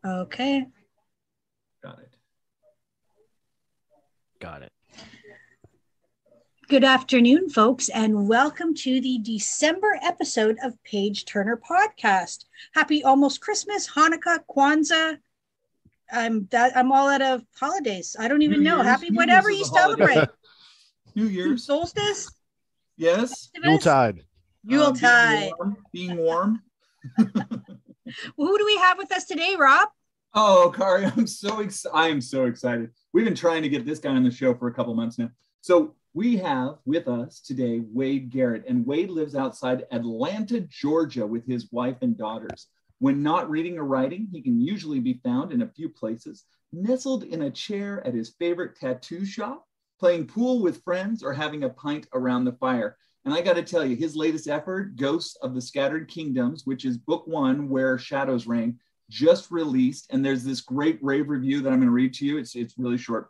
Okay. Got it. Got it. Good afternoon, folks, and welcome to the December episode of Page Turner Podcast. Happy almost Christmas, Hanukkah, Kwanzaa. I'm all out of holidays. I don't even know. Happy New whatever Year's you is a holiday. celebrate. New Year's. Solstice? Yes. Yuletide. Yuletide. Being warm. Who do we have with us today, Rob? Oh, Kari, I am so excited. We've been trying to get this guy on the show for a couple months now. So we have with us today Wade Garrett, and Wade lives outside Atlanta, Georgia with his wife and daughters. When not reading or writing, he can usually be found in a few places, nestled in a chair at his favorite tattoo shop, playing pool with friends, or having a pint around the fire. And I got to tell you, his latest effort, Ghosts of the Scattered Kingdoms, which is book 1, Where Shadows Reign, just released. And there's this great rave review that I'm going to read to you. It's really short.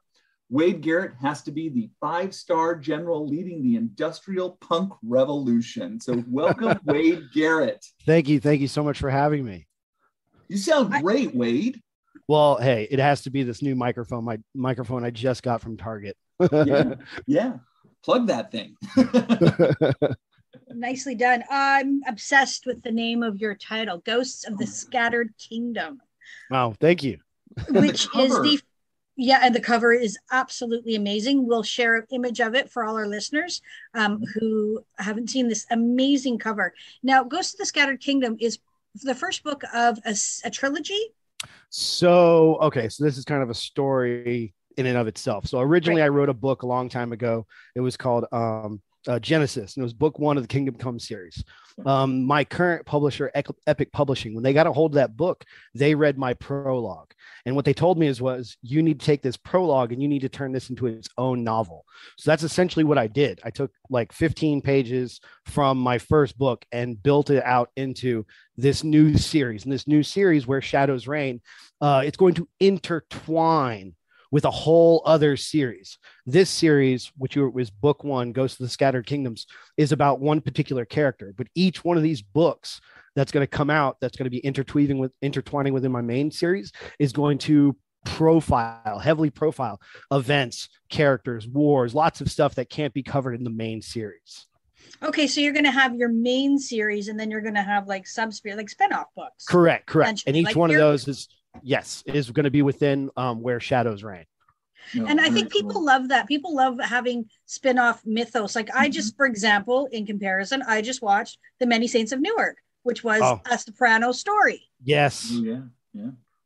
Wade Garrett has to be the 5-star general leading the industrial punk revolution. So welcome, Wade Garrett. Thank you. Thank you so much for having me. You sound great, Wade. Well, hey, it has to be this new microphone. My microphone I just got from Target. Yeah. Plug that thing. Nicely done. I'm obsessed with the name of your title, Ghosts of the Scattered Kingdom. Wow, thank you. Which is and the cover is absolutely amazing. We'll share an image of it for all our listeners who haven't seen this amazing cover. Now, Ghosts of the Scattered Kingdom is the first book of a trilogy. So this is kind of a story in and of itself. So originally I wrote a book a long time ago. It was called Genesis, and it was book 1 of the Kingdom Come series. My current publisher, Epic Publishing, when they got a hold of that book, they read my prologue. And what they told me was, you need to take this prologue and you need to turn this into its own novel. So that's essentially what I did. I took like 15 pages from my first book and built it out into this new series. And this new series, Where Shadows Reign, it's going to intertwine with a whole other series. This series, which was book 1, Ghosts of the Scattered Kingdoms, is about one particular character. But each one of these books that's going to come out, that's going to be intertwining within my main series, is going to heavily profile events, characters, wars, lots of stuff that can't be covered in the main series. Okay, so you're going to have your main series, and then you're going to have like like spinoff books. Correct. And each one of those is going to be within Where Shadows Reign. And I think people love that. People love having spin-off mythos. Like I just, for example, in comparison, I just watched The Many Saints of Newark, which was a Soprano story. Yes. Yeah.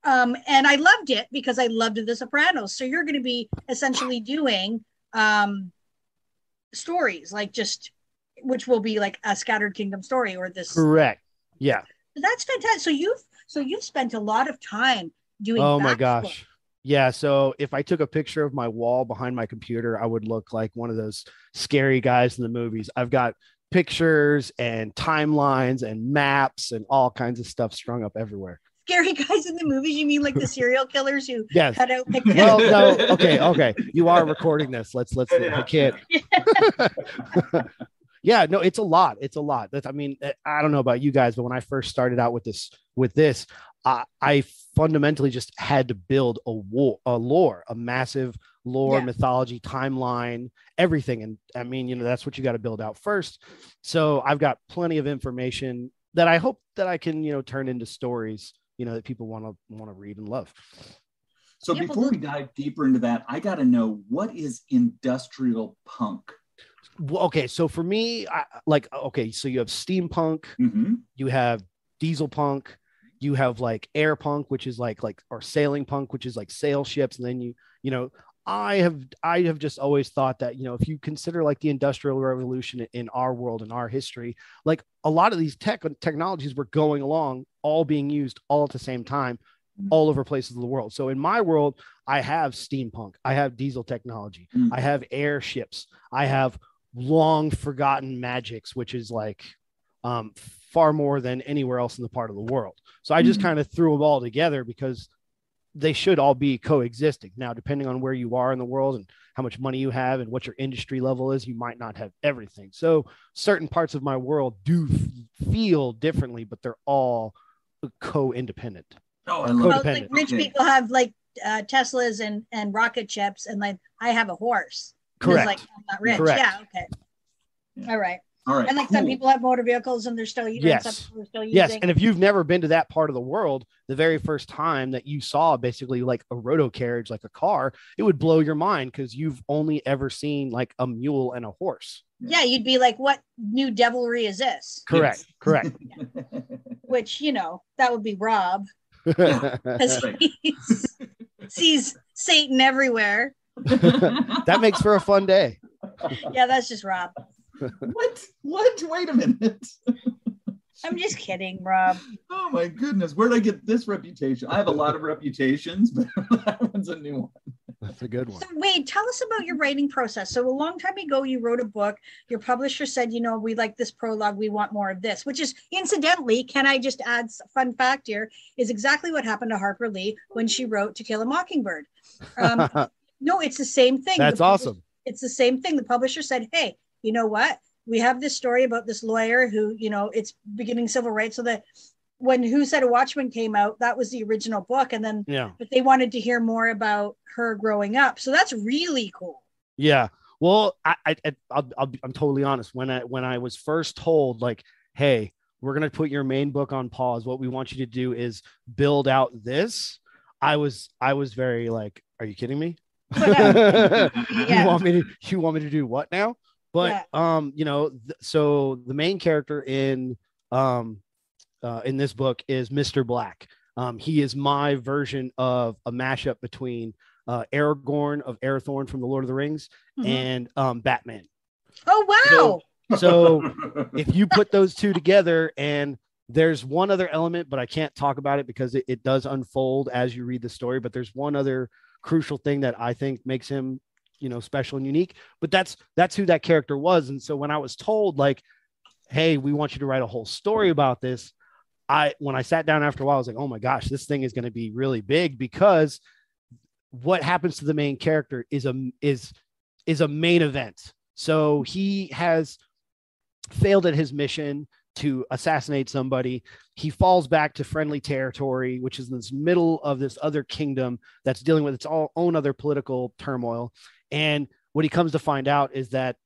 And I loved it because I loved The Sopranos. So you're going to be essentially doing stories which will be like a Scattered Kingdom story or this. Correct. Yeah. That's fantastic. So you've spent a lot of time doing. Oh my gosh. Yeah. So if I took a picture of my wall behind my computer, I would look like one of those scary guys in the movies. I've got pictures and timelines and maps and all kinds of stuff strung up everywhere. Scary guys in the movies? You mean like the serial killers who yes. cut out pictures? Well, no. Okay. You are recording this. Let's. I can't. Yeah, no, it's a lot. I don't know about you guys, but when I first started out with this, I fundamentally just had to build a massive lore, mythology, timeline, everything. And I mean, that's what you got to build out first. So I've got plenty of information that I hope that I can, turn into stories, that people want to read and love. So before we dive deeper into that, I got to know, what is industrial punk? Okay, so for me, so you have steampunk, you have diesel punk, you have like air punk, which is like or sailing punk, which is like sail ships, and then I have just always thought that if you consider like the Industrial Revolution in our world, in our history, like a lot of these technologies were going along, all being used all at the same time, all over places of the world. So in my world, I have steampunk, I have diesel technology, I have airships, I have long forgotten magics, which is like far more than anywhere else in the part of the world. So I just kind of threw them all together because they should all be coexisting. Now, depending on where you are in the world and how much money you have and what your industry level is, you might not have everything. So certain parts of my world do feel differently, but they're all co-independent. Oh, I love like rich people have like Teslas and rocket ships, and like I have a horse. Correct. Like I'm not rich. Correct. Yeah. Okay. Yeah. All right. And like cool. some people have motor vehicles and they're still using. Yes. And if you've never been to that part of the world, the very first time that you saw basically like a roto carriage, like a car, it would blow your mind because you've only ever seen like a mule and a horse. Yeah, you'd be like, what new devilry is this? Correct. Correct. Yeah. Which, that would be Rob. Because he sees Satan everywhere. That makes for a fun day. Yeah, that's just Rob. What? Wait a minute. I'm just kidding, Rob. Oh my goodness. Where did I get this reputation? I have a lot of reputations, but that one's a new one. That's a good one. So Wade, tell us about your writing process. So a long time ago, you wrote a book. Your publisher said, we like this prologue. We want more of this, which is incidentally, can I just add a fun fact here, is exactly what happened to Harper Lee when she wrote To Kill a Mockingbird. No, it's the same thing. That's awesome. It's the same thing. The publisher said, hey, you know what? We have this story about this lawyer who, it's beginning civil rights. So that when Who Said a Watchman came out, that was the original book. And then, but they wanted to hear more about her growing up. So that's really cool. Yeah. Well, I'm totally honest. When I was first told like, hey, we're going to put your main book on pause. What we want you to do is build out this. I was very like, are you kidding me? You want me to do what now? But so the main character in this book is Mr. Black. He is my version of a mashup between Aragorn of Arathorn from the Lord of the Rings and Batman. Oh wow! So if you put those two together, and there's one other element, but I can't talk about it because it does unfold as you read the story. But there's one other crucial thing that I think makes him special and unique, but that's who that character was. And so when I was told like, hey, we want you to write a whole story about this, when I sat down after a while, I was like, oh my gosh, this thing is going to be really big, because what happens to the main character is a main event. So he has failed at his mission to assassinate somebody. He falls back to friendly territory, which is in this middle of this other kingdom that's dealing with its own other political turmoil. And what he comes to find out is that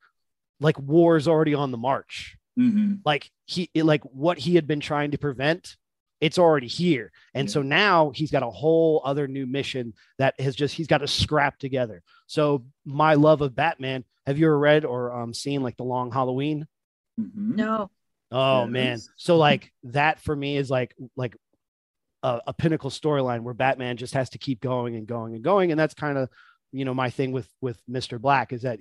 like war is already on the march. Like what he had been trying to prevent, it's already here. And so now he's got a whole other new mission that he's got to scrap together. So my love of Batman, have you ever read or seen like The Long Halloween? No. Oh man. So like that for me is like a pinnacle storyline where Batman just has to keep going and going and going. And that's kind of, my thing with Mr. Black is that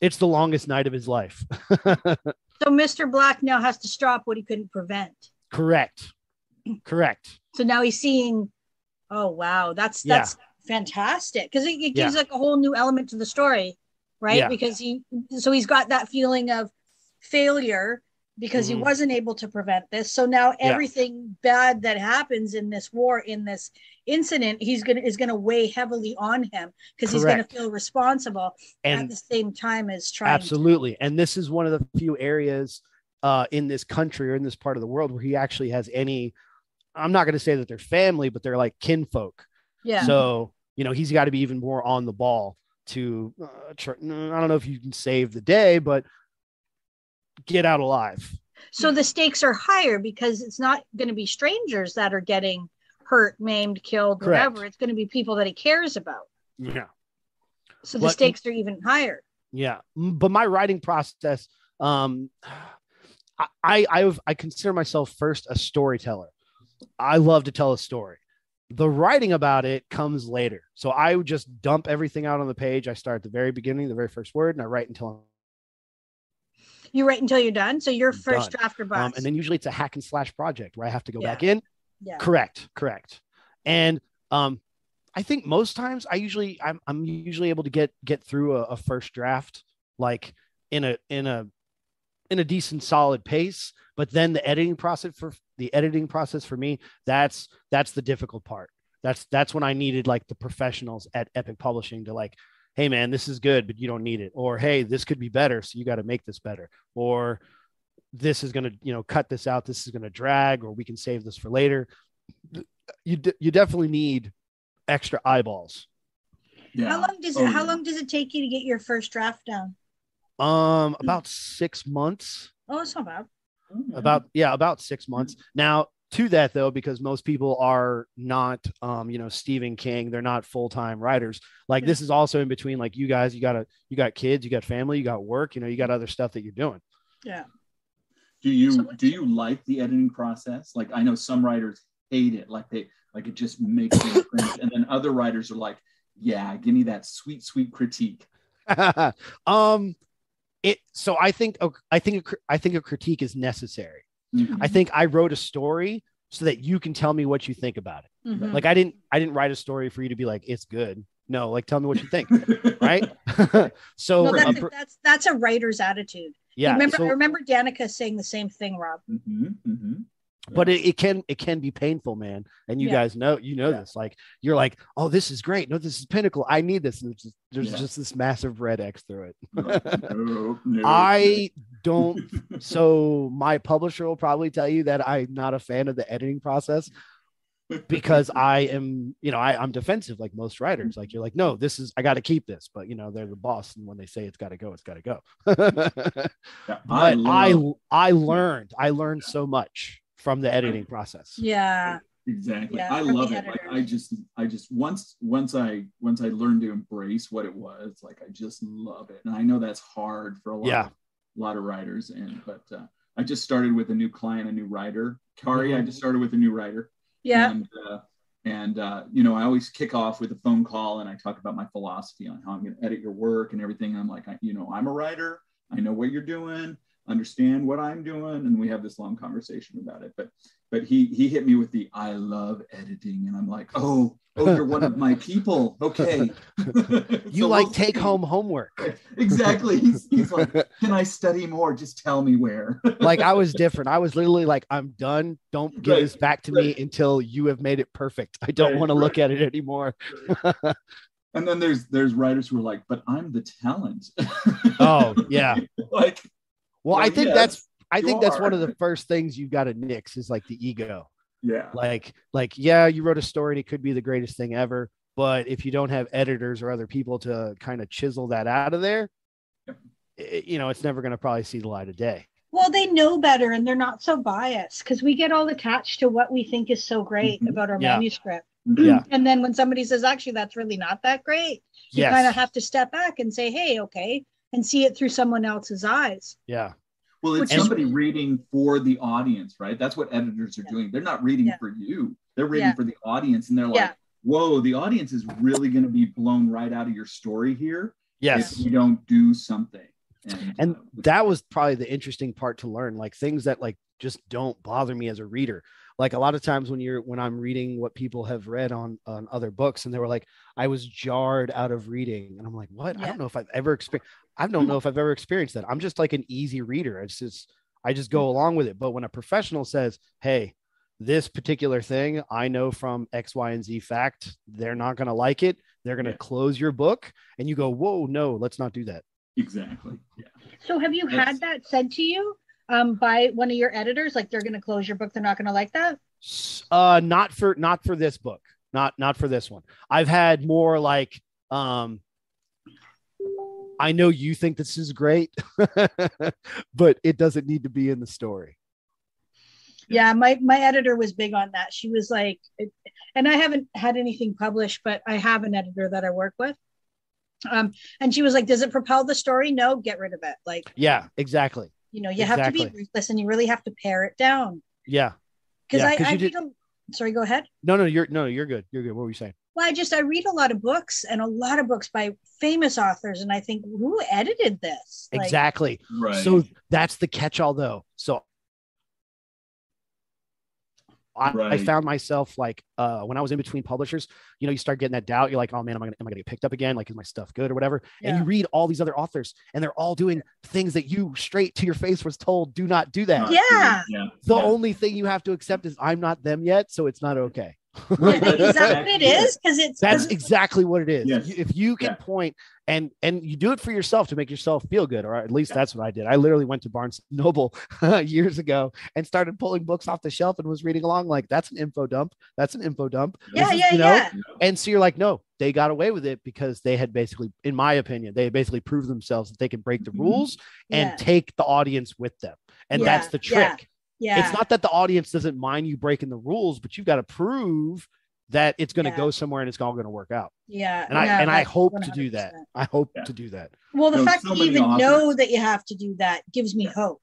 it's the longest night of his life. So Mr. Black now has to stop what he couldn't prevent. Correct. So now he's seeing, oh wow, that's fantastic. Because it gives like a whole new element to the story, right? Yeah. Because he's got that feeling of failure because he wasn't able to prevent this. So now everything bad that happens in this war, in this incident, is gonna weigh heavily on him because he's gonna feel responsible at the same time as trying. Absolutely. And this is one of the few areas in this country or in this part of the world where he actually has any, I'm not going to say that they're family, but they're like kinfolk. Yeah. So, he's got to be even more on the ball to, I don't know if you can save the day, but get out alive. So the stakes are higher because it's not going to be strangers that are getting hurt, maimed, killed, whatever. It's going to be people that he cares about. Yeah. So the stakes are even higher. Yeah. But my writing process, I consider myself first a storyteller. I love to tell a story. The writing about it comes later. So I would just dump everything out on the page. I start at the very beginning, the very first word, and I write until you write until you're done. So your first draft or bust. And then usually it's a hack and slash project where I have to go back in. Yeah. Correct. And I think most times I'm usually able to get through a first draft like in a decent solid pace. But then the editing process for me, that's the difficult part. That's when I needed like the professionals at Epic Publishing to like, hey man, this is good, but you don't need it. Or, hey, this could be better. So you got to make this better. Or this is going to, cut this out. This is going to drag, or we can save this for later. you definitely need extra eyeballs. Yeah. How long does it take you to get your first draft down? About 6 months. Oh, it's not bad. About 6 months. Now, to that though, because most people are not Stephen King, they're not full-time writers. Like this is also in between, like you guys, you got kids, you got family, you got work, you got other stuff that you're doing. Yeah. Do you like the editing process? Like I know some writers hate it, like it just makes them cringe, and then other writers are like, yeah, give me that sweet critique. So I think a critique is necessary. Mm-hmm. I think I wrote a story so that you can tell me what you think about it. Mm-hmm. Like I didn't write a story for you to be like, it's good. No, like tell me what you think. Right. So that's a writer's attitude. Yeah. I remember Danica saying the same thing, Rob. Mm-hmm, mm-hmm. But it can be painful, man. And you guys know, this, like, you're like, oh, this is great. No, this is pinnacle. I need this. And there's just this massive red X through it. No. I don't. So my publisher will probably tell you that I'm not a fan of the editing process because I am, I'm defensive like most writers. Like you're like, no, I got to keep this, but they're the boss. And when they say it's got to go, it's got to go. But I learned so much from the editing process. Yeah, exactly. Yeah, I love it. Like I just once I learned to embrace what it was, like I just love it. And I know that's hard for a lot of writers. But I just started with a new client, a new writer. Kari, I just started with a new writer. Yeah. And I always kick off with a phone call and I talk about my philosophy on how I'm going to edit your work and everything. I'm like, I'm a writer. I know what you're doing. Understand what I'm doing, and we have this long conversation about it. But he hit me with the I love editing, and I'm like, oh, you're one of my people. Okay. You take home homework. Exactly. He's like, can I study more? Just tell me where. Like I was different. I was literally like, I'm done. Don't give this back to me until you have made it perfect. I don't want to look at it anymore. And then there's writers who are like, but I'm the talent. Oh yeah. Well, I think that's that's one of the first things you got to nix is like the ego. Yeah. Like, you wrote a story and it could be the greatest thing ever. But if you don't have editors or other people to kind of chisel that out of there, it's never going to probably see the light of day. Well, they know better and they're not so biased because we get all attached to what we think is so great about our manuscript. Yeah. And then when somebody says, actually, that's really not that great, you kind of have to step back and say, hey, okay. And see it through someone else's eyes. Yeah. Well, it's somebody reading for the audience, right? That's what editors are doing. They're not reading for you. They're reading for the audience. And they're like, whoa, the audience is really going to be blown right out of your story here. Yes. If you don't do something. And that was probably the interesting part to learn, like things that like just don't bother me as a reader. Like a lot of times when I'm reading what people have read on other books and they were like, I was jarred out of reading. And I'm like, what? I don't know if I've ever experienced that. I'm just like an easy reader. I just go along with it. But when a professional says, hey, this particular thing, I know from X, Y, and Z fact, they're not going to like it. They're going to close your book. And you go, whoa, no, let's not do that. Exactly. Yeah. So have you had that said to you? By one of your editors, like they're going to close your book, they're not going to like that? Not for this book, not for this one. I've had more like, I know you think this is great, but it doesn't need to be in the story. Yeah, my editor was big on that. She was like, and I haven't had anything published, but I have an editor that I work with. And she was like, does it propel the story? No, get rid of it. Like, yeah, exactly. You have to be ruthless and you really have to pare it down. Yeah. Because sorry, go ahead. No, you're good. You're good. What were you saying? Well, I read a lot of books and a lot of books by famous authors. And I think, who edited this? Exactly. Right. So that's the catch-all though. So I found myself like when I was in between publishers, you start getting that doubt. You're like, oh man, am I gonna get picked up again? Like, is my stuff good or whatever? Yeah. And you read all these other authors and they're all doing things that you straight to your face was told, do not do that. Yeah. The only thing you have to accept is I'm not them yet. So it's not okay. Is that what it is? Because that's exactly what it is. Yes. If you can point and you do it for yourself to make yourself feel good, or at least that's what I did. I literally went to Barnes and Noble years ago and started pulling books off the shelf and was reading along like, that's an info dump. That's an info dump. Yeah. And so you're like, no, they got away with it because they had basically, in my opinion, they had basically proved themselves that they can break the rules and take the audience with them. And that's the trick. Yeah. It's not that the audience doesn't mind you breaking the rules, but you've got to prove that it's going to go somewhere and it's all going to to work out. Yeah. And I hope 100%. to do that. I hope to do that. Well, the fact that you even know that you have to do that gives me hope.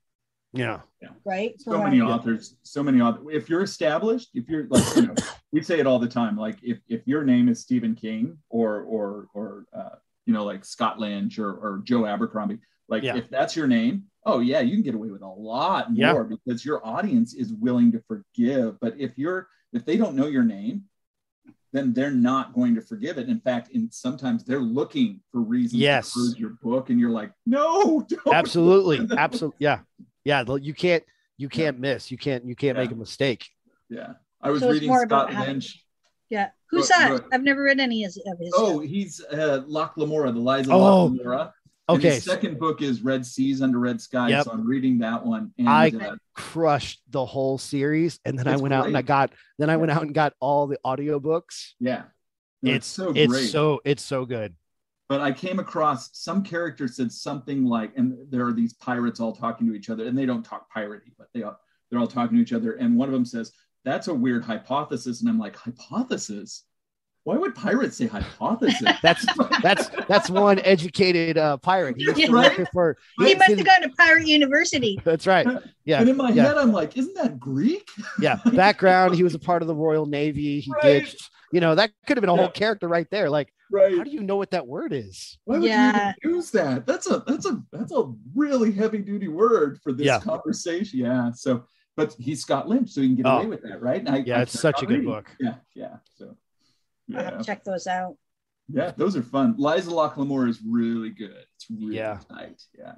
Yeah. Right. So many authors. If you're established, if you're like, we say it all the time. Like if your name is Stephen King or like Scott Lynch or Joe Abercrombie, if that's your name, you can get away with a lot more because your audience is willing to forgive. But if they don't know your name, then they're not going to forgive it. In fact, sometimes they're looking for reasons to purge your book, and you're like, no, don't. Absolutely. Yeah. You can't miss. You can't make a mistake. Yeah. I was reading Scott Lynch. Yeah. Who's that? I've never read any of his. Oh, he's Locke Lamora, the Lies of Locke Lamora. Okay. And his second book is Red Seas Under Red Skies. So I'm reading that one. And I crushed the whole series, and then I went out and got all the audiobooks. Yeah. It's so great. It's so good. But I came across some character said something like, and there are these pirates all talking to each other, and they don't talk piratey, but they're all talking to each other. And one of them says, "That's a weird hypothesis." And I'm like, hypothesis? Why would pirates say hypothesis? that's one educated pirate. He must have gone to pirate university. That's right. Yeah. And in my head, I'm like, isn't that Greek? Yeah. Background. He was a part of the Royal Navy. He ditched. That could have been a whole character right there. Like, how do you know what that word is? Why would you even use that? That's a really heavy duty word for this conversation. Yeah. So, but he's Scott Lynch, so you can get away with that, right? It's such a good book. Yeah. So. I have to check those out. Yeah, those are fun. Lies of Locke Lamora is really good. It's really tight. Yeah.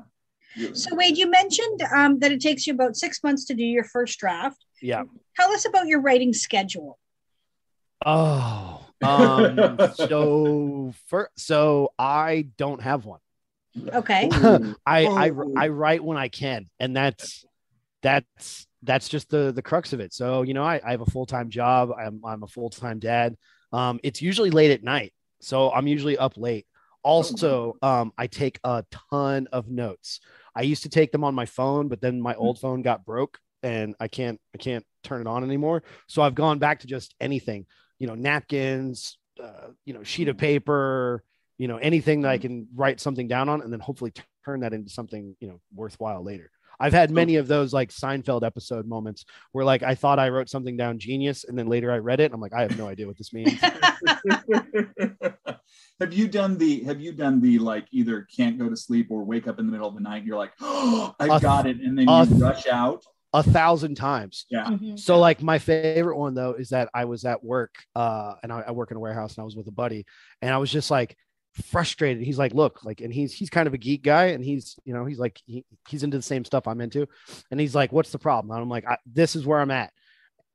Really so, Wade, you mentioned that it takes you about 6 months to do your first draft. Yeah. Tell us about your writing schedule. Oh, so I don't have one. Okay. I write when I can, and that's just the crux of it. So I have a full-time job. I'm a full-time dad. It's usually late at night, so I'm usually up late. Also, I take a ton of notes. I used to take them on my phone, but then my old phone got broke and I can't turn it on anymore. So I've gone back to just anything, napkins, sheet of paper, anything that I can write something down on and then hopefully turn that into something, worthwhile later. I've had many of those like Seinfeld episode moments where like I thought I wrote something down genius and then later I read it and I'm like, I have no idea what this means. Have you done the like either can't go to sleep or wake up in the middle of the night and you're like, oh, I've got it, and then you rush out? 1,000 times. Yeah. Mm-hmm. So like my favorite one though is that I was at work and I work in a warehouse and I was with a buddy and I was just like frustrated. He's like, look, like, and he's kind of a geek guy and he's like, he's into the same stuff I'm into. And he's like, what's the problem? And I'm like, this is where I'm at.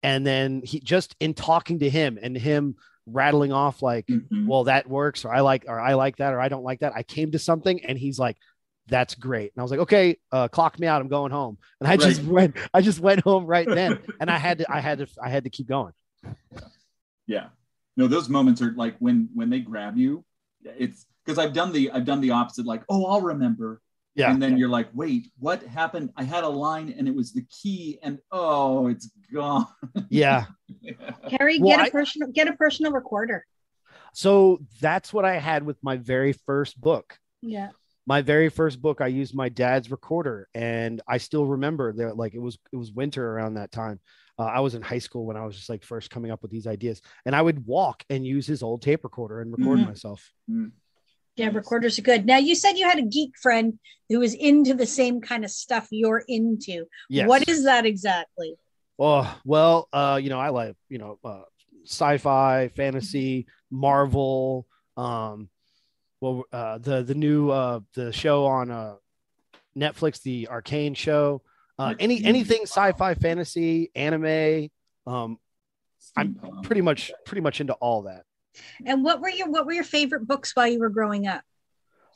And then he just in talking to him and him rattling off like, well, that works, or I like that, or I don't like that. I came to something and he's like, that's great. And I was like, okay, clock me out. I'm going home. And I just went home right then. And I had to keep going. Yeah. No, those moments are like when they grab you, it's because I've done the opposite, like, oh, I'll remember. Yeah. And then you're like, wait, what happened? I had a line and it was the key and oh, it's gone. Yeah. Harry, get a personal recorder. So that's what I had with my very first book. Yeah. My very first book, I used my dad's recorder and I still remember that, like, it was winter around that time. I was in high school when I was just like first coming up with these ideas, and I would walk and use his old tape recorder and record myself. Yeah, recorders are good. Now, you said you had a geek friend who was into the same kind of stuff you're into. Yes. What is that exactly? Oh, well, I like, sci-fi, fantasy, Marvel, the new the show on Netflix, the Arcane show, anything sci-fi, fantasy, anime, I'm pretty much into all that. And what were your favorite books while you were growing up?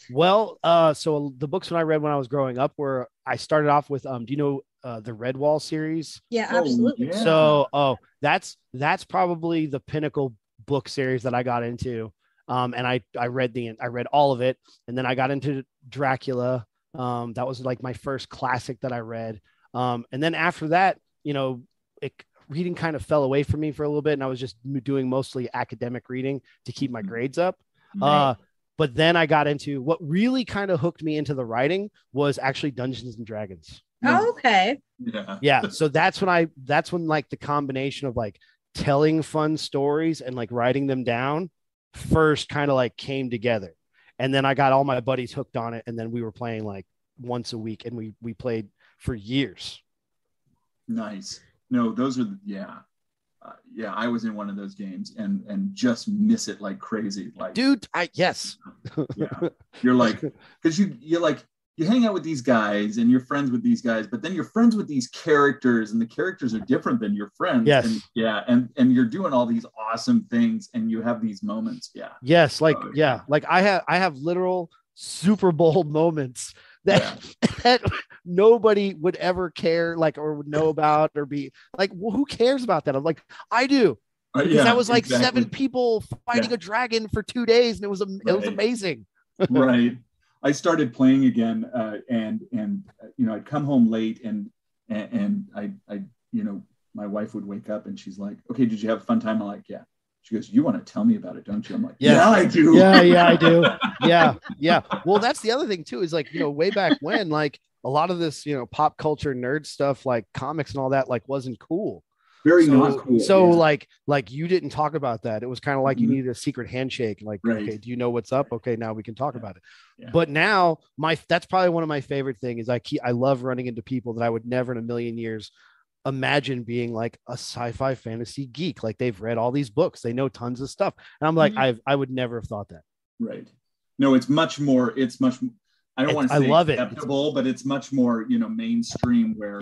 Well, so the books when I read when I was growing up were, I started off with do you know the Redwall series? Yeah, absolutely. Yeah. So that's probably the pinnacle book series that I got into. And I read all of it, and then I got into Dracula. That was like my first classic that I read. And then after that, reading kind of fell away from me for a little bit, and I was just doing mostly academic reading to keep my grades up. Right. But then I got into what really kind of hooked me into the writing was actually Dungeons and Dragons. Oh, okay. Yeah. So that's when like the combination of like telling fun stories and like writing them down first kind of like came together. And then I got all my buddies hooked on it. And then we were playing like once a week, and we played for years. Nice. No, those are, I was in one of those games and just miss it like crazy. Like, dude, yes. Yeah. You're like, because you're like, you hang out with these guys and you're friends with these guys, but then you're friends with these characters, and the characters are different than your friends. Yes. And you're doing all these awesome things, and you have these moments. Yeah. Yes. Like, like I have literal Super Bowl moments that nobody would ever care, like, or would know about, or be like, well, who cares about that? I'm like, I do. Because that was like 7 people fighting a dragon for 2 days, and it was amazing. Right. I started playing again, and I'd come home late, and I my wife would wake up, and she's like, "Okay, did you have a fun time?" I'm like, "Yeah." She goes, "You want to tell me about it, don't you?" I'm like, "Yeah, I do." Yeah, I do. Yeah. Well, that's the other thing too, is like, way back when, like, a lot of this, pop culture nerd stuff, like comics and all that, like, wasn't cool. Not cool. So like you didn't talk about that. It was kind of like you needed a secret handshake. Like, okay, do you know what's up? Okay, now we can talk about it. Yeah. But now that's probably one of my favorite things is I love running into people that I would never in a million years imagine being like a sci-fi fantasy geek. Like, they've read all these books, they know tons of stuff, and I'm like, I would never have thought that. Right. No, it's much more. I don't want to say acceptable, but it's much more, mainstream. Where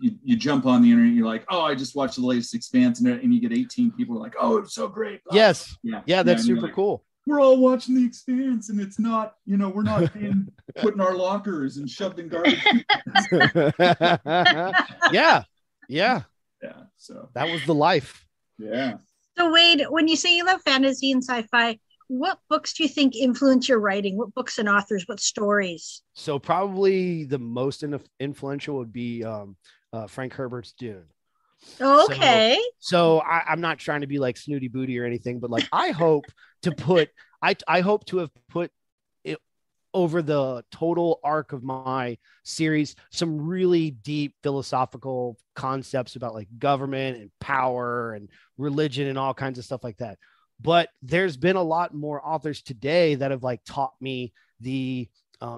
you jump on the internet, and you're like, oh, I just watched the latest Expanse, and you get 18 people like, oh, it's so great. Yes. Yeah, that's super cool. We're all watching the Expanse, and it's not, we're not being put in our lockers and shoved in garbage. Yeah. So that was the life. Yeah. So Wade, when you say you love fantasy and sci-fi, what books do you think influence your writing? What books and authors? What stories? So probably the most influential would be Frank Herbert's Dune. Okay. So I'm not trying to be like snooty booty or anything, but like I hope to have put it over the total arc of my series some really deep philosophical concepts about like government and power and religion and all kinds of stuff like that. But there's been a lot more authors today that have like taught me the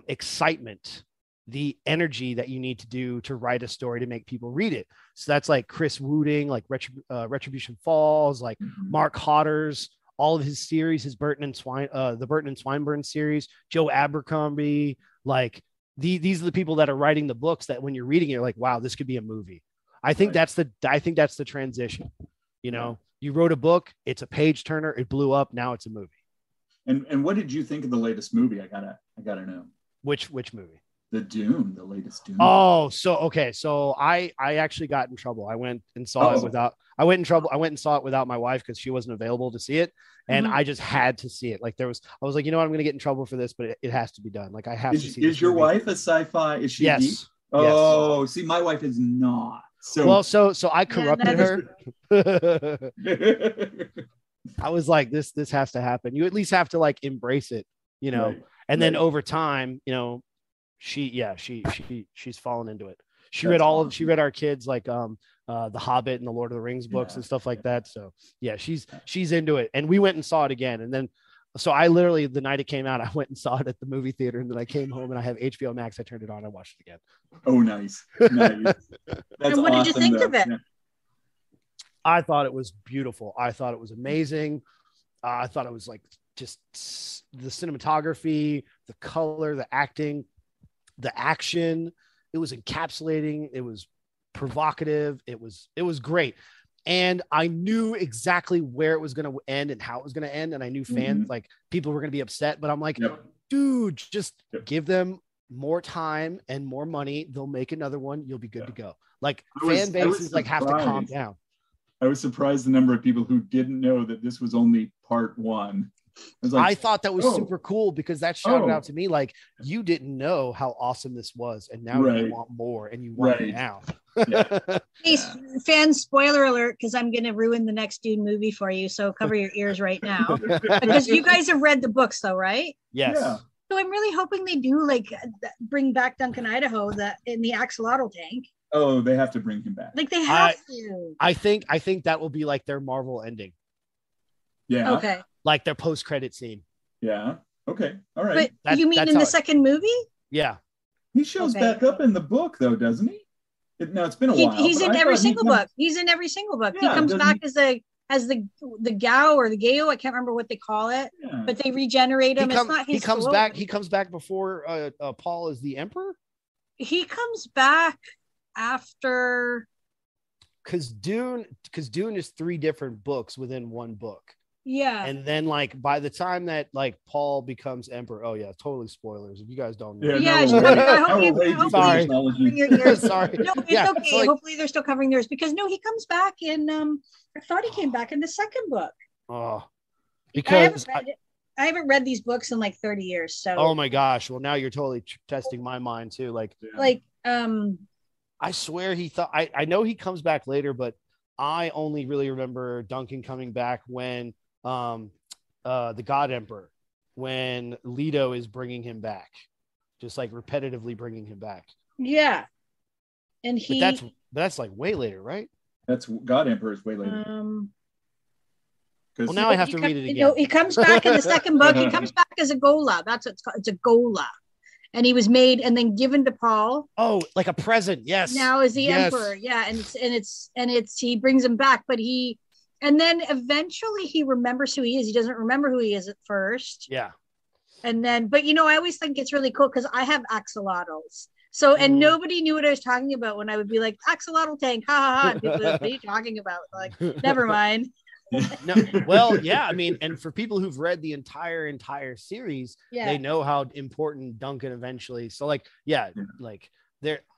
excitement, the energy that you need to do to write a story to make people read it. So that's like Chris Wooding, like Retribution Falls, like Mark Hodder's, all of his series, the Burton and Swinburne series, Joe Abercrombie, like these are the people that are writing the books that when you're reading it, you're like, wow, this could be a movie. I think that's the transition. You wrote a book, it's a page turner, it blew up, now it's a movie. And what did you think of the latest movie? I gotta know. Which movie? The latest Dune. Oh, so I actually got in trouble. I went and saw it without my wife because she wasn't available to see it, and I just had to see it. Like I was like, I'm going to get in trouble for this, but it has to be done. Like I have to see. Is your wife a sci-fi? Is she? Yes. Geek? Oh, yes. See, my wife is not. So I corrupted her. I was like, this has to happen. You at least have to like embrace it, Right. And then over time, she's fallen into it. She read our kids like The Hobbit and the Lord of the Rings books and stuff like that. So yeah, she's into it. And we went and saw it again. And then so I literally, the night it came out, I went and saw it at the movie theater, and then I came home and I have HBO Max. I turned it on. I watched it again. Oh, nice. That's and what did you think of it? Yeah. I thought it was beautiful. I thought it was amazing. I thought it was like just the cinematography, the color, the acting, the action. It was encapsulating. It was provocative. It was great. And I knew exactly where it was going to end and how it was going to end. And I knew fans, like people were going to be upset, but I'm like, dude, just give them more time and more money. They'll make another one. You'll be good to go. Like fan bases like have to calm down. I was surprised the number of people who didn't know that this was only part one. I thought that was super cool because that shouted out to me like, you didn't know how awesome this was, and now you want more, and you want it now. Hey, fans, spoiler alert, because I'm going to ruin the next Dune movie for you, so cover your ears right now. Because you guys have read the books, though, right? Yes. Yeah. So I'm really hoping they do like bring back Duncan Idaho in the axolotl tank. Oh, they have to bring him back. Like they have to. I think that will be like their Marvel ending. Yeah. Okay. Like their post-credit scene. Yeah. Okay. All right. But you mean in the second movie? Yeah. He shows back up in the book, though, doesn't he? Now it's been a while. He's in every single book. He's in every single book. Yeah, he comes back as the Gao or the Gao. I can't remember what they call it, but they regenerate him. It's not his. He comes back before Paul is the Emperor. He comes back after. Because Dune is 3 different books within one book. Yeah. And then like by the time that like Paul becomes emperor, totally spoilers. If you guys don't know. I hope sorry. Sorry. No, it's okay. So hopefully they're still covering theirs because he comes back in I thought he came back in the second book. Oh. Because I haven't read these books in like 30 years. So oh my gosh. Well, now you're totally testing my mind too. I swear he thought I know he comes back later, but I only really remember Duncan coming back when the God Emperor, when Leto is bringing him back, just like repetitively bringing him back. Yeah, and that's like way later, right? That's God Emperor is way later. Well, now I have to read it again. He comes back in the second book. He comes back as a Gola. That's what it's called. It's a Gola, and he was made and then given to Paul. Oh, like a present. Yes. Now as the Emperor. Yeah, and it's he brings him back, but and then eventually he remembers who he is. He doesn't remember who he is at first. Yeah. And then, but I always think it's really cool because I have axolotls. So, and nobody knew what I was talking about when I would be like, axolotl tank, ha ha ha. People, what are you talking about? Like, never mind. No, well, yeah. I mean, and for people who've read the entire series, they know how important Duncan eventually. So, like, like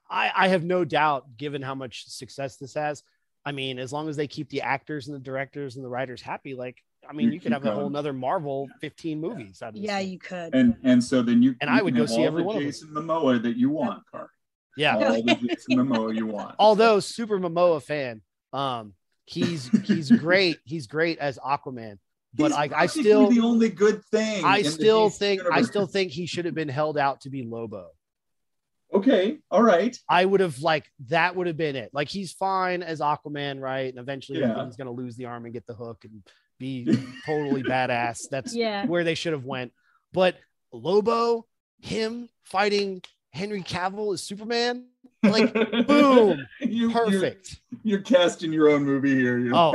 I have no doubt, given how much success this has. I mean, as long as they keep the actors and the directors and the writers happy, like, I mean, you could have a whole nother Marvel 15 movies out of this. Yeah, you could. And so then I would go see every one of them. Jason Momoa that you want, Carl. Yeah. All the Jason Momoa you want. Although super Momoa fan, he's great. He's great as Aquaman. But I still the only good thing. I still think he should have been held out to be Lobo. Okay, all right. I would have that would have been it. Like he's fine as Aquaman, right? And eventually he's gonna lose the arm and get the hook and be totally badass. That's where they should have went. But Lobo, him fighting Henry Cavill as Superman, like boom, perfect. You're casting your own movie here. We all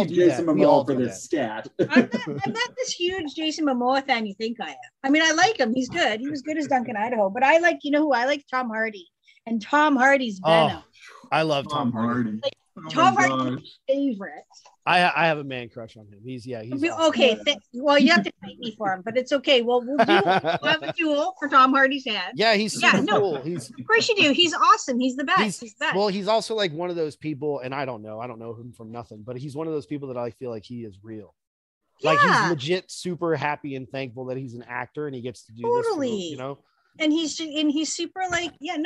do Jason that. Momoa We all for do this stat. I'm not this huge Jason Momoa fan you think I am. I mean, I like him. He's good. He was good as Duncan Idaho. But I like, who I like? Tom Hardy. And Tom Hardy's Venom. I love Tom Hardy. Like, Tom Hardy's my favorite. I have a man crush on him. He's awesome. Okay. Well, you have to fight me for him, but it's okay. Well, we'll have a duel for Tom Hardy's hand. Yeah, he's super cool. Of course you do. He's awesome. He's the best. He's the best. Well, he's also like one of those people, and I don't know him from nothing, but he's one of those people that I feel like he is real. Yeah. Like he's legit super happy and thankful that he's an actor and he gets to do this. And he's super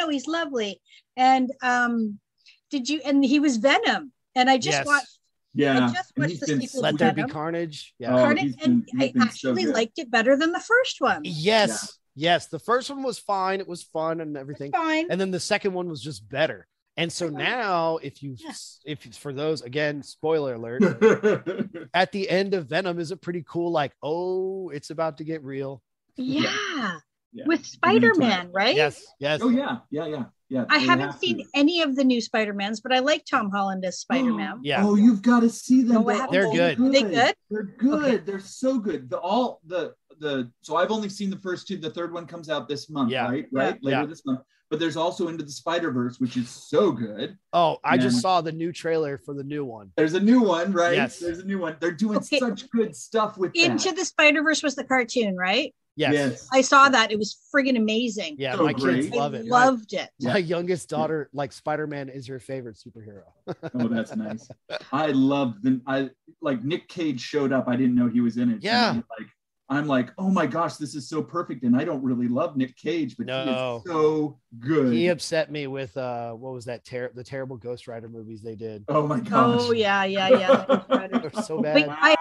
he's lovely. And and he was Venom. And I just watched. Yeah, I just watched the sequel. Let There Be Carnage. Yeah, Carnage, and I actually liked it better than the first one. Yes, the first one was fine. It was fun and everything. Fine. And then the second one was just better. And so now, if for those, again, spoiler alert, at the end of Venom is a pretty cool, like, oh, it's about to get real. Yeah. With Spider-Man, right? Yes. Oh yeah. I haven't seen any of the new Spider-Mans, but I like Tom Holland as Spider-Man. Yeah. Oh, you've got to see them. They're good. Are they good? They're good. Okay. They're so good. So I've only seen the first two. The third one comes out this month, right? Later this month. but there's also Into the Spider-Verse, which is so good. Oh, I just saw the new trailer for the new one. There's a new one, right? Yes. There's a new one. They're doing such good stuff with that. Into the Spider-Verse was the cartoon, right? Yes. I saw that. It was friggin' amazing. Yeah, So my kids great. love it. Loved it. My youngest daughter, like Spider-Man is her favorite superhero. Oh, that's nice. I loved like Nick Cage showed up. I didn't know he was in it. Yeah. I'm like, oh my gosh, this is so perfect. And I don't really love Nick Cage, but he is so good. He upset me with what was that? The terrible Ghost Rider movies they did. Oh my gosh. Oh yeah. They're so bad. Wait, I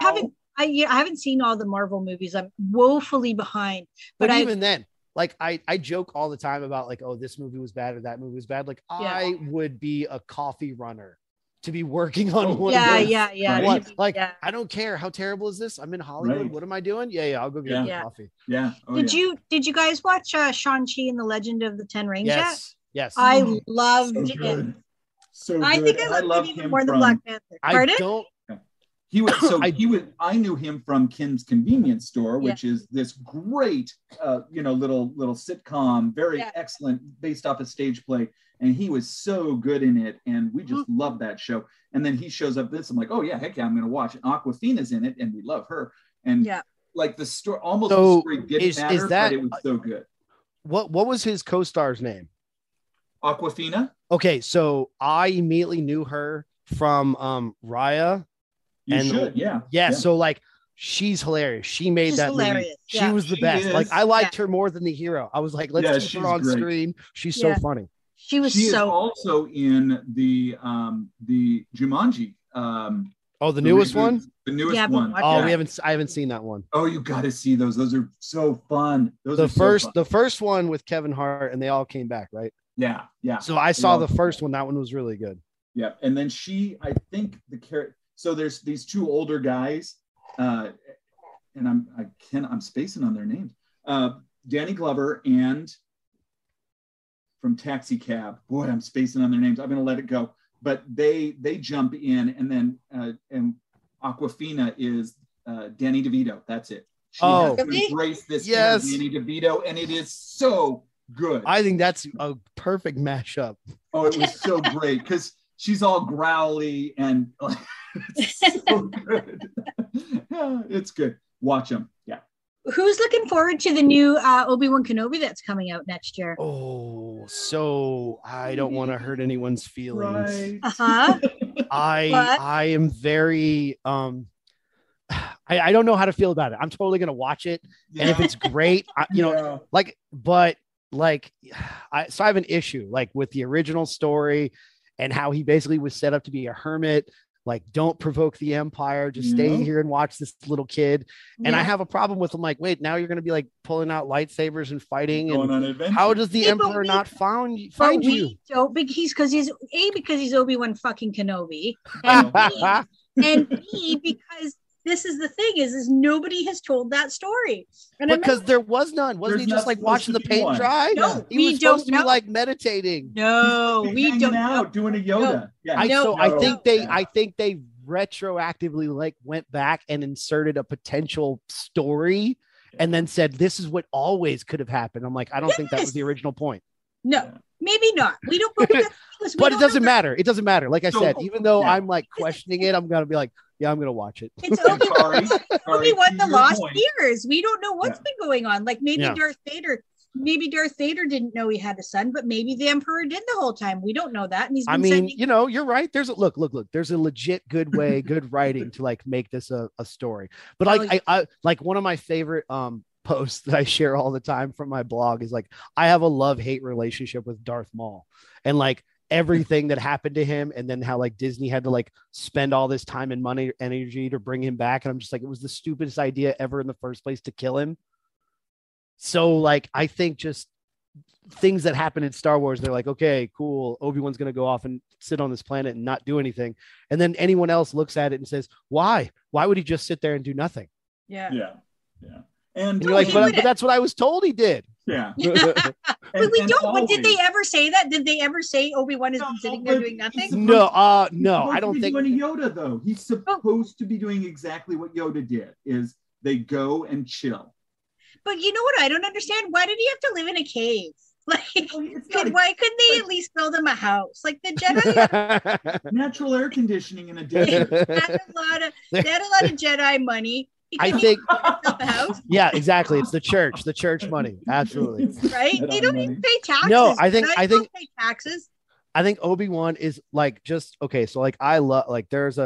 haven't seen all the Marvel movies. I'm woefully behind. But even then, like I joke all the time about like, oh, this movie was bad or that movie was bad. Like I would be a coffee runner to be working on one. Yeah. Like I don't care how terrible is this. I'm in Hollywood. Right. What am I doing? Yeah. I'll go get coffee. Yeah. Oh, did you guys watch Shang-Chi and the Legend of the Ten Rings yet? Yes. I loved it. So good. I think I loved it even more than Black Panther. Pardon? I knew him from Kim's Convenience Store, which is this great, little sitcom, very excellent, based off a stage play. And he was so good in it. And we just loved that show. And then he shows up this, I'm like, oh yeah, heck yeah, I'm going to watch it. Awkwafina's in it and we love her. And like the story, the story didn't matter, but it was so good. What was his co-star's name? Awkwafina. Okay. So I immediately knew her from Raya. Yeah. So like she's hilarious. She's that movie. She was the best. Like I liked her more than the hero. I was like, let's keep her on screen. She's so funny. She is also in the Jumanji. The newest one. The newest one. Oh, I haven't seen that one. Oh, you got to see those. Those are so fun. The first one with Kevin Hart, and they all came back, right? Yeah. So I saw the first one. That one was really good. Yeah, and then I think the character. So there's these two older guys, and I'm spacing on their names. Danny Glover and from Taxi Cab. Boy, I'm spacing on their names. I'm going to let it go. But they jump in, and then and Awkwafina is Danny DeVito. That's it. She has to embrace this Danny DeVito, and it is so good. I think that's a perfect mashup. Oh, it was so great because she's all growly and like. It's so good. It's good. Watch them. Yeah. Who's looking forward to the new Obi-Wan Kenobi that's coming out next year? Oh, so I don't want to hurt anyone's feelings. Right. I am very I don't know how to feel about it. I'm totally gonna watch it, and if it's great, I have an issue like with the original story and how he basically was set up to be a hermit. Like, don't provoke the Empire. Just stay here and watch this little kid. And I have a problem with him. Like, wait, now you're going to be like pulling out lightsabers and fighting. Going on adventures. How does the Emperor not find you? Don't, because he's Obi-Wan fucking Kenobi, and B, because this is the thing is nobody has told that story. And because there was none. Wasn't he just like watching the paint dry? No, he was supposed to be like meditating. No, we don't know. Doing a Yoda. No. I think they retroactively like went back and inserted a potential story and then said, this is what always could have happened. I'm like, I don't think that was the original point. No, maybe not. We don't. But it doesn't matter. It doesn't matter. Like I said, even though I'm like questioning it, I'm going to be like, yeah, I'm going to watch it. It's Obi-Wan the Lost Years. We don't know what's been going on. Like maybe Darth Vader didn't know he had a son, but maybe the Emperor did the whole time. We don't know that. And he's been you're right. There's a look. There's a legit good way, good writing to like make this a story. But I like one of my favorite posts that I share all the time from my blog is like, I have a love-hate relationship with Darth Maul, and like everything that happened to him, and then how like Disney had to like spend all this time and money, energy to bring him back. And I'm just like, it was the stupidest idea ever in the first place to kill him. So like, I think just things that happen in Star Wars, they're like, okay, cool. Obi-Wan's going to go off and sit on this planet and not do anything. And then anyone else looks at it and says, why would he just sit there and do nothing? Yeah. And you're like, but that's what I was told he did. Yeah. But we don't. But did they ever say that? Did they ever say Obi-Wan has been sitting there doing nothing? No. I don't think. Doing a Yoda though. He's supposed to be doing exactly what Yoda did. Is they go and chill. But you know what? I don't understand. Why did he have to live in a cave? Like, It's why couldn't they at least build him a house? Like the Jedi natural air conditioning in a they desert. had a lot of Jedi money. I think, a house. yeah, exactly. It's the church money. Absolutely. Right? They don't even pay taxes. No, I think pay taxes. I think Obi-Wan is like just okay. So like I love like there's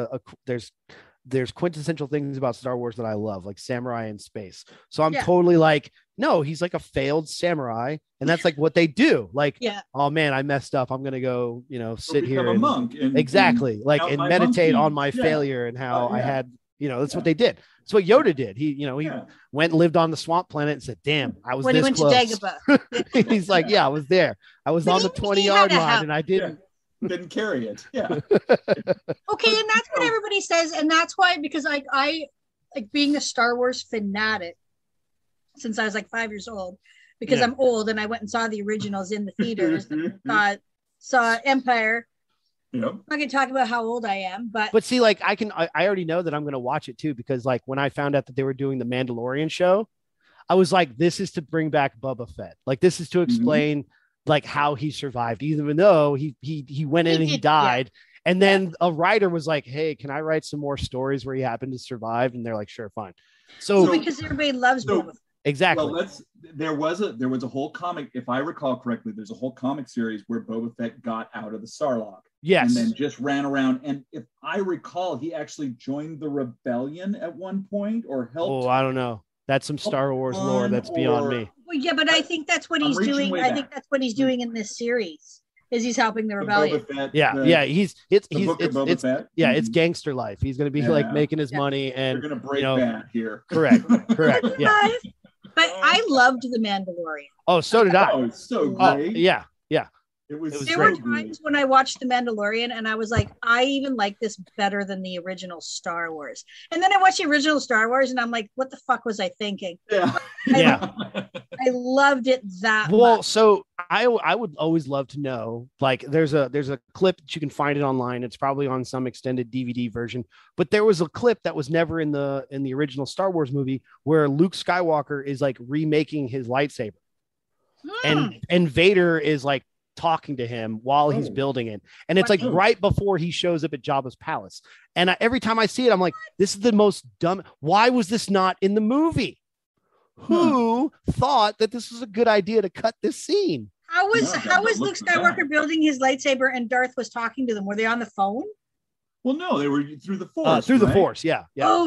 there's quintessential things about Star Wars that I love, like samurai in space. So I'm totally like, no, he's like a failed samurai, and that's like what they do. Like, oh man, I messed up. I'm gonna go, sit here and monk and meditate on my failure and how I had, that's what they did. That's what Yoda did. He went and lived on the swamp planet and said, "Damn, I was when this he went close." To Dagobah. He's like, "Yeah, I was there. I was on the 20-yard line, and I didn't." Didn't carry it. Yeah. Okay, and that's what everybody says, and that's why, because I like being a Star Wars fanatic since I was like 5 years old, because I'm old and I went and saw the originals in the theaters. Saw Empire. Yep. I'm not gonna talk about how old I am, but see, like I already know that I'm gonna watch it too, because like when I found out that they were doing the Mandalorian show, I was like, this is to bring back Boba Fett. Like this is to explain like how he survived, even though he went in and he died. Yeah. And then a writer was like, hey, can I write some more stories where he happened to survive? And they're like, sure, fine. So because everybody loves Boba Fett. Exactly. Well, there was a whole comic, if I recall correctly, there's a whole comic series where Boba Fett got out of the Sarlacc. Yes. And then just ran around. And if I recall, he actually joined the rebellion at one point or helped. Oh, I don't know. That's some Star Wars lore that's beyond me. Well, yeah, but I think that's what he's doing. I think that's what he's doing in this series. Is he's helping the rebellion? Fett, it's gangster life. He's going to be like making his money, and they're going to break that here. Correct. Yeah. But I loved The Mandalorian. Oh, so did I. Oh, it's so great. Yeah. There were times when I watched The Mandalorian and I was like, I even like this better than the original Star Wars. And then I watched the original Star Wars and I'm like, what the fuck was I thinking? Yeah. I loved it that much. So I would always love to know, like there's a clip that you can find it online. It's probably on some extended DVD version, but there was a clip that was never in the original Star Wars movie where Luke Skywalker is like remaking his lightsaber. And Vader is like talking to him while he's building it, and it's like right before he shows up at Jabba's palace. And every time I see it, I'm like, this is the most dumb. Why was this not in the movie? Who thought that this was a good idea to cut this scene? How was Luke Skywalker building his lightsaber and Darth was talking to them? Were they on the phone? Well, no, they were through the Force. The Force, yeah. Oh,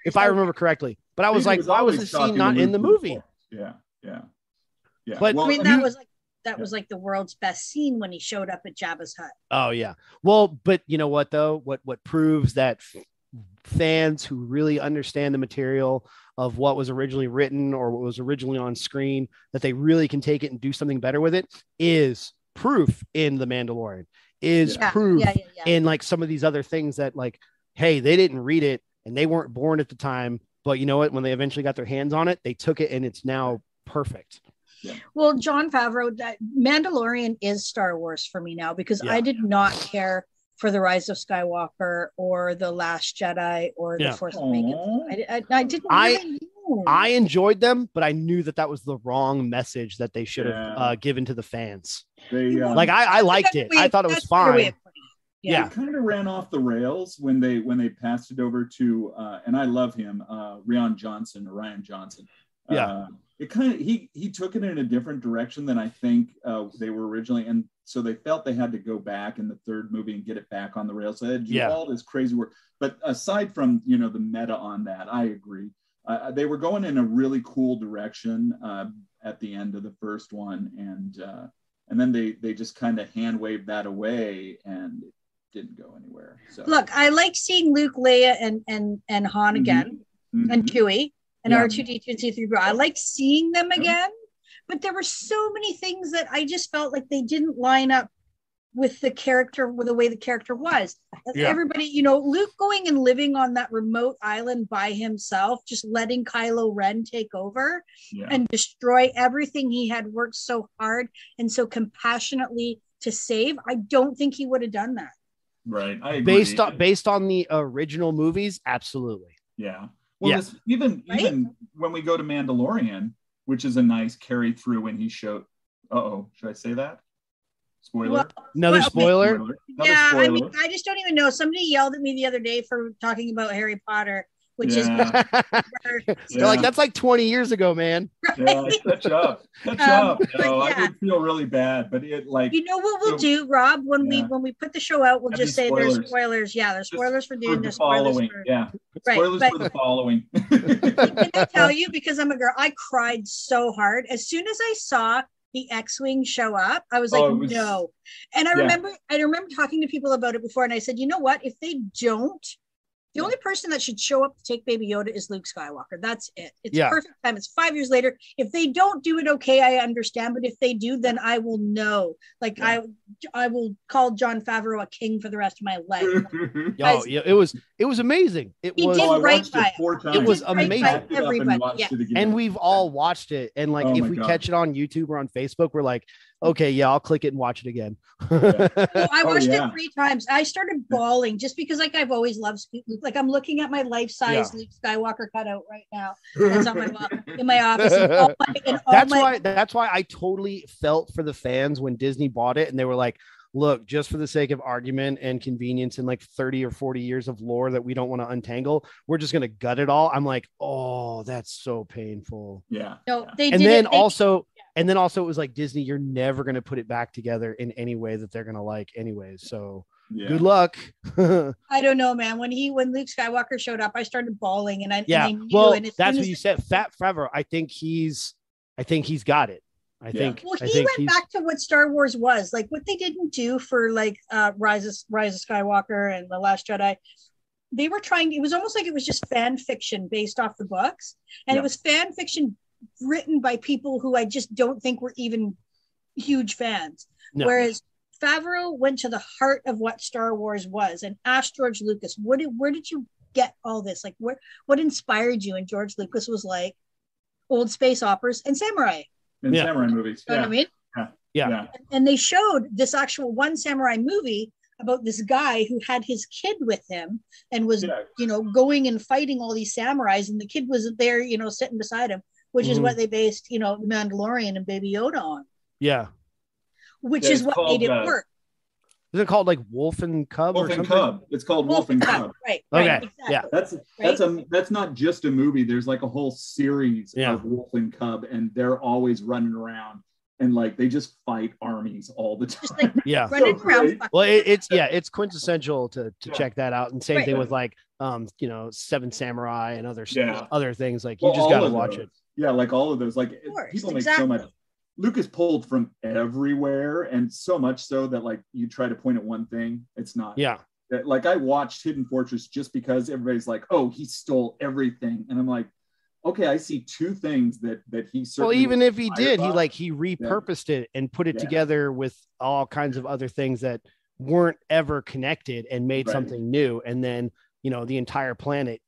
if I remember correctly. But I was like, why was this scene not in the movie? Yeah. But I mean, that was like the world's best scene when he showed up at Jabba's hut. Oh yeah. Well, but you know what though? What proves that fans who really understand the material of what was originally written or what was originally on screen, that they really can take it and do something better with it, is proof in The Mandalorian. Proof in like some of these other things that like, hey, they didn't read it and they weren't born at the time, but you know what? When they eventually got their hands on it, they took it and it's now perfect. Yeah. Well, Jon Favreau, Mandalorian is Star Wars for me now, because I did not care for The Rise of Skywalker or The Last Jedi or The Force Awakens. I didn't really know. I enjoyed them, but I knew that was the wrong message that they should have given to the fans. Like I liked it. I thought it was fine. It kind of ran off the rails when they passed it over to and I love him, Rian Johnson. It kind of he took it in a different direction than I think they were originally, and so they felt they had to go back in the third movie and get it back on the rails. So they had to do all this crazy work. But aside from the meta on that, I agree. They were going in a really cool direction at the end of the first one, and then they just kind of hand waved that away, and it didn't go anywhere. So look, I like seeing Luke, Leia, and Han again, and Chewie. And R2-D2 and C-3PO. I like seeing them again, but there were so many things that I just felt like they didn't line up with the character, with the way the character was. Everybody, Luke going and living on that remote island by himself, just letting Kylo Ren take over and destroy everything he had worked so hard and so compassionately to save. I don't think he would have done that. Right. I agree. Based on the original movies, absolutely. Yeah. Well, even when we go to Mandalorian, which is a nice carry through when he showed, Uh-oh, should I say that? Spoiler. Well, Another spoiler. Another yeah, spoiler. I mean, I just don't even know. Somebody yelled at me the other day for talking about Harry Potter, which is Yeah. They're like, that's like 20 years ago, man. Yeah, catch up. Catch up. No, I yeah. would feel really bad, but it like You know what we'll do, Rob? When Yeah. we put the show out, we'll That'd just be say there's spoilers. spoilers. Yeah, there's spoilers for Dune. the There's spoilers following. for Yeah. Right, Spoilers but- for the following. Can I tell you, because I'm a girl, I cried so hard as soon as I saw the X-wing show up. I was like, Oh, it was- no. And I remember talking to people about it before, and I said, you know what? If they don't, the only person that should show up to take Baby Yoda is Luke Skywalker. That's it. It's perfect time. It's 5 years later. If they don't do it, okay, I understand. But if they do, then I will know. Like I will call Jon Favreau a king for the rest of my life. Oh, yeah, it was amazing. It He was. did I right watched by it 4 times. It was I amazing. backed it up and Everybody, watched yeah. it again. And we've all watched it. And like, Oh if my we God. catch it on YouTube or on Facebook, we're like, okay, yeah, I'll click it and watch it again. Well, I watched yeah. it 3 times. I started bawling just because, like, I've always loved Luke. Like, I'm looking at my life-size Luke Skywalker cutout right now. That's on my wall in my office. That's why I totally felt for the fans when Disney bought it, and they were like, look, just for the sake of argument and convenience and like 30 or 40 years of lore that we don't want to untangle, we're just going to gut it all. I'm like, oh, that's so painful. Yeah. No, they And did then it. also it was like, Disney, you're never going to put it back together in any way that they're going to like anyways. So good luck. I don't know, man. When Luke Skywalker showed up, I started bawling, and I knew. Well, and that's what you said. Fat Forever. I think he's got it. I think he went back to what Star Wars was, like what they didn't do for like Rise of Skywalker and The Last Jedi. They were trying. It was almost like it was just fan fiction based off the books, and it was fan fiction written by people who I just don't think were even huge fans. No. Whereas Favreau went to the heart of what Star Wars was and asked George Lucas, where did you get all this? Like, what inspired you? And George Lucas was like, old space operas and samurai. In samurai movies. You know what I mean? Yeah. And they showed this actual one samurai movie about this guy who had his kid with him and was, going and fighting all these samurais. And the kid was there, sitting beside him, which is what they based, The Mandalorian and Baby Yoda on. Yeah. Which is what made it work. Is it called like Wolf and Cub or something? Cub. It's called Wolf and Cub. Right. Okay. Exactly. Yeah. That's not just a movie. There's like a whole series of Wolf and Cub, and they're always running around and like they just fight armies all the time. Just like running around. Well, it's quintessential to check that out. And same thing with like Seven Samurai and other things. Like you just gotta watch it. Yeah, like all of those. Like people make so much. Lucas pulled from everywhere, and so much so that like you try to point at one thing, it's not. Yeah. Like I watched Hidden Fortress just because everybody's like, "Oh, he stole everything," and I'm like, "Okay, I see 2 things that he certainly." Well, even if he did, he repurposed it and put it together with all kinds of other things that weren't ever connected and made something new, and then the entire planet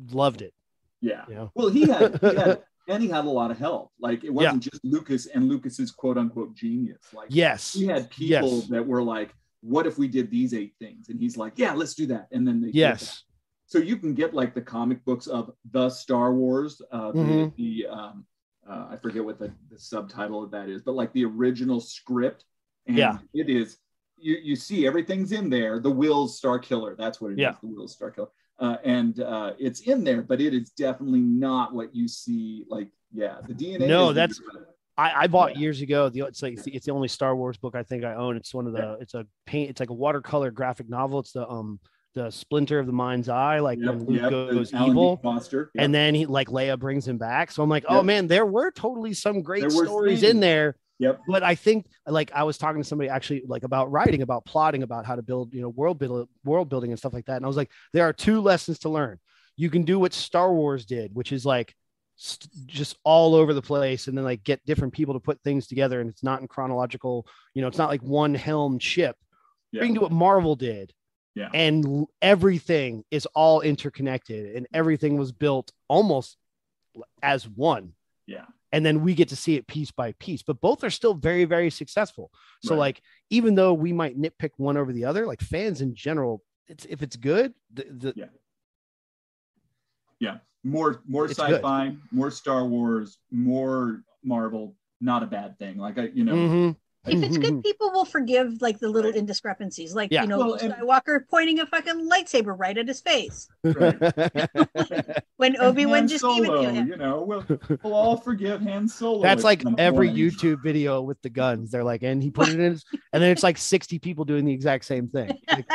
loved it. Yeah. Well, he had. And he had a lot of help. Like it wasn't just Lucas and Lucas's quote unquote genius. Like he had people that were like, what if we did these 8 things? And he's like, yeah, let's do that. And then they did that. So you can get like the comic books of the Star Wars, I forget what the subtitle of that is, but like the original script. And it is, you see everything's in there. The Will's Star Killer. That's what it is. The Will's Star Killer. And it's in there, but it is definitely not what you see. Like, the DNA. No, that's I bought years ago. It's the only Star Wars book I think I own. It's one of the. It's like a watercolor graphic novel. It's the Splinter of the Mind's Eye. Like when Luke goes evil, and then he Leia brings him back. So I'm like, oh man, there were totally some great stories in there. Yep. But I think I was talking to somebody actually about writing, about plotting, about how to build, world building and stuff like that. And I was like, there are 2 lessons to learn. You can do what Star Wars did, which is just all over the place and then get different people to put things together. And it's not in chronological, it's not like one helmed ship. You can do what Marvel did. Yeah. And everything is all interconnected and everything was built almost as one. Yeah. And then we get to see it piece by piece, but both are still very, very successful. So even though we might nitpick one over the other, fans in general, if it's good, more sci-fi, good. More Star Wars, more Marvel. not a bad thing. Like If it's good, people will forgive like the little indiscrepancies, like Luke Skywalker pointing a fucking lightsaber right at his face. Right. When Obi-Wan just gave it to him. We'll all forgive Han Solo. That's like every YouTube video with the guns. They're like, and he put it in, and then it's like 60 people doing the exact same thing. Like,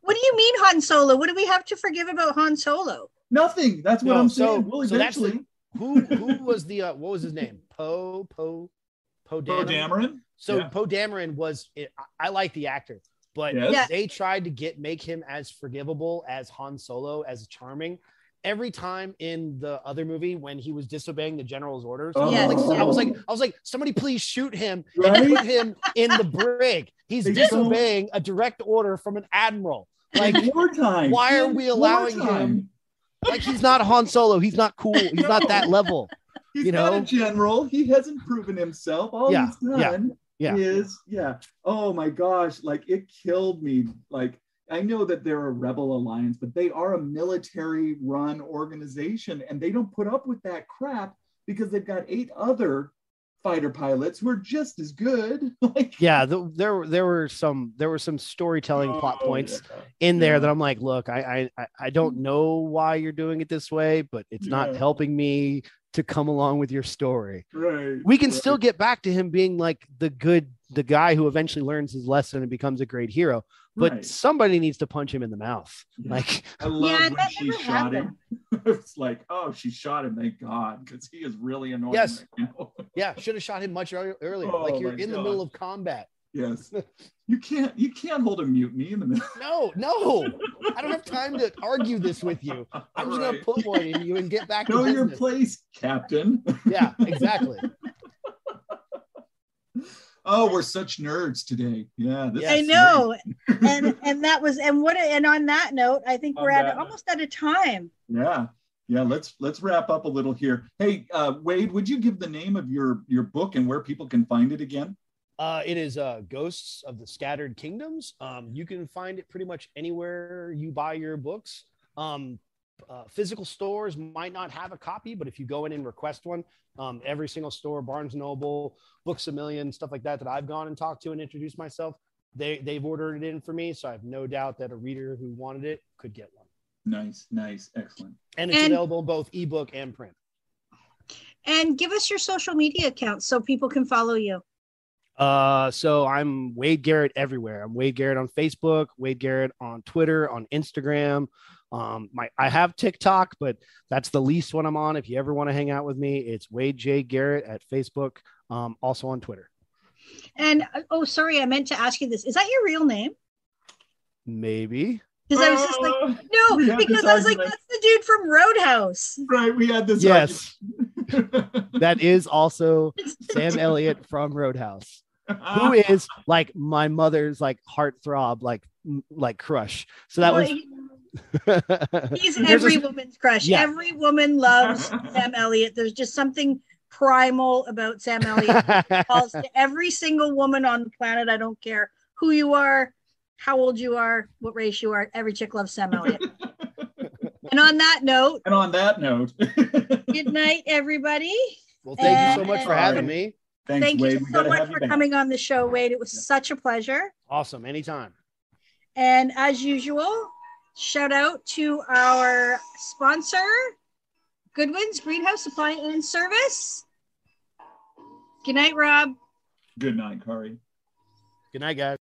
what do you mean Han Solo? What do we have to forgive about Han Solo? Nothing. That's what I'm saying. Well, eventually. Who was the what was his name? Poe Dameron. So Poe Dameron was. I like the actor, but they tried to make him as forgivable as Han Solo, as charming. Every time in the other movie when he was disobeying the general's orders, I was like, somebody please shoot him and put him in the brig. He's disobeying a direct order from an admiral. Like, wartime. Why are we allowing him? Like, he's not Han Solo. He's not cool. He's not that level. He's not a general. He hasn't proven himself. All he's done is, oh my gosh, like it killed me. Like, I know that they're a rebel alliance, but they are a military run organization and they don't put up with that crap because they've got 8 other fighter pilots who are just as good. There were some storytelling plot points in there that I'm like, look, I don't know why you're doing it this way, but it's not helping me to come along with your story. Right. We can still get back to him being like the guy who eventually learns his lesson and becomes a great hero. But somebody needs to punch him in the mouth. Like, I love when she shot him. It's like, oh, she shot him, thank God, because he is really annoying. Yes. Right now. Should have shot him much earlier. Like, you're in the middle of combat. Yes. You can't hold a mutiny in the middle. No. I don't have time to argue this with you. I'm just gonna put one in you and get back to business. Know your place, Captain. Yeah, exactly. Oh, we're such nerds today. Yeah, I know. and that was and on that note, I think we're almost out of time. Yeah. Let's wrap up a little here. Hey, Wade, would you give the name of your book and where people can find it again? It is Ghosts of the Scattered Kingdoms. You can find it pretty much anywhere you buy your books. Physical stores might not have a copy, but if you go in and request one, every single store, Barnes & Noble, Books A Million, stuff like that I've gone and talked to and introduced myself, they've ordered it in for me. So I have no doubt that a reader who wanted it could get one. Nice. Excellent. And it's available both ebook and print. And give us your social media accounts so people can follow you. So I'm Wade Garrett everywhere. I'm Wade Garrett on Facebook, Wade Garrett on Twitter, on Instagram. I have TikTok, but that's the least one I'm on. If you ever want to hang out with me, it's Wade J. Garrett at Facebook, also on Twitter. And sorry, I meant to ask you this. Is that your real name? Maybe. Because I was just like, no, because I was like, that's the dude from Roadhouse. Right, we had this. Yes. That is also Sam Elliott from Roadhouse, who is like my mother's like heartthrob, like crush. So that was. He's every woman's crush. Yeah. Every woman loves Sam Elliott. There's just something primal about Sam Elliott. Calls to every single woman on the planet. I don't care who you are, how old you are, what race you are. Every chick loves Sam Elliott. And on that note, good night, everybody. Well, thank you so much for having me. Thank you so much for coming on the show, Wade. It was such a pleasure. Awesome. Anytime. And as usual, shout out to our sponsor, Goodwin's Greenhouse Supply and Service. Good night, Rob. Good night, Kari. Good night, guys.